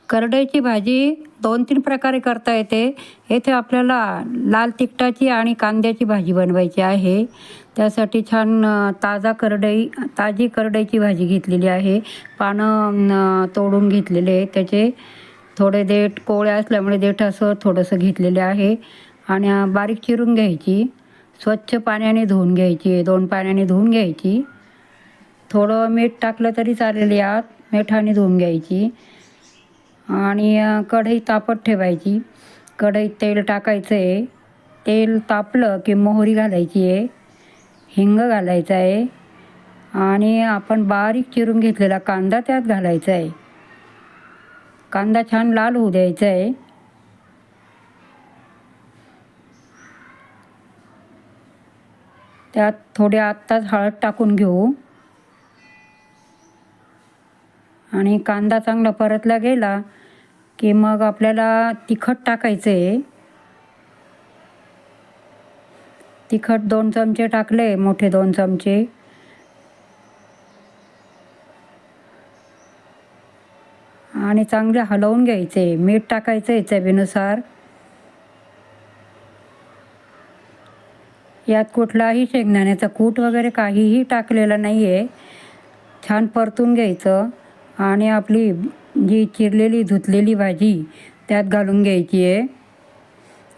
करडईची भाजी 2-3 प्रकारे करता येते. येथे आपल्याला लाल तिखटाची आणि कांद्याची भाजी बनवायची आहे. त्यासाठी छान ताजी करडईची भाजी घेतलेली आहे. पानं तोडून घेतलेले आहे. त्याचे थोडे देठ कोवळे असल्यामुळे देठ असं थोडंसं घेतलेले आहे आणि बारीक चिरून घ्यायची. स्वच्छ पाण्याने धुवून घ्यायची. 2 पाण्याने धुवून घ्यायची. थोडं मीठ टाकलं तरी चालेल यात. मिठाने धुवून घ्यायची आणि कढई तापत ठेवायची. कढईत तेल टाकायचं आहे. तेल तापलं की मोहरी घालायची आहे, हिंग घालायचा आहे आणि आपण बारीक चिरून घेतलेला कांदा त्यात घालायचा आहे. कांदा छान लाल होऊ द्यायचा आहे. त्यात थोडे आत्ताच हळद टाकून घेऊ आणि कांदा चांगला परतला गेला की मग आपल्याला तिखट टाकायचं आहे. तिखट 2 चमचे टाकले, मोठे 2 चमचे. आणि चांगले हलवून घ्यायचे. मीठ टाकायचं आहे चवीनुसार. यात कुठलाही शेंगदाण्याचा कूट वगैरे काहीही टाकलेलं नाही आहे. छान परतून घ्यायचं आणि आपली जी चिरलेली धुतलेली भाजी त्यात घालून घ्यायची आहे.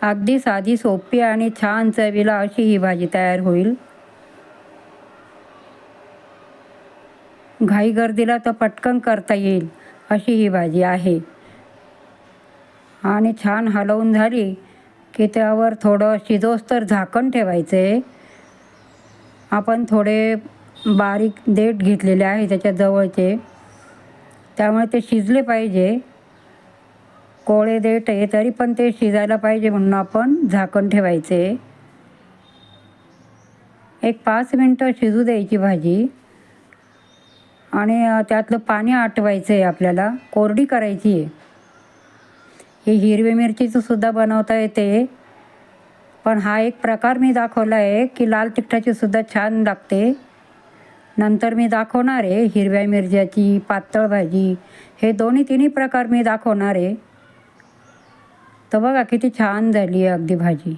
अगदी साधी, सोपी आणि छान चवीला अशी ही भाजी तयार होईल. घाई गर्दीला तर पटकन करता येईल अशी ही भाजी आहे. आणि छान हलवून झाली की त्यावर थोडं शिजोस्तर झाकण ठेवायचं आहे. आपण थोडे बारीक देठ घेतलेले आहे त्याच्या जवळचे, त्यामुळे ते शिजले पाहिजे. कोवळे देठ आहे तरी पण ते शिजायला पाहिजे म्हणून आपण झाकण ठेवायचे. एक 5 मिनटं शिजू द्यायची भाजी आणि त्यातलं पाणी आटवायचं आहे. आपल्याला कोरडी करायची आहे. ही हिरवी मिरचीचं सुद्धा बनवता येते, पण हा एक प्रकार मी दाखवला आहे की लाल तिखटाची सुद्धा छान लागते. नंतर मी दाखवणार आहे हिरव्या मिरच्याची पातळ भाजी. हे तिन्ही प्रकार मी दाखवणार आहे. तर बघा किती छान झाली आहे अगदी भाजी.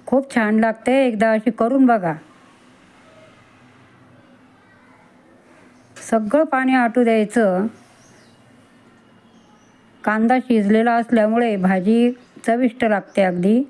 खूप छान लागते. एकदा अशी करून बघा. सगळं पाणी आटू द्यायचं. कांदा शिजलेला असल्यामुळे भाजी चविष्ट लागते अगदी.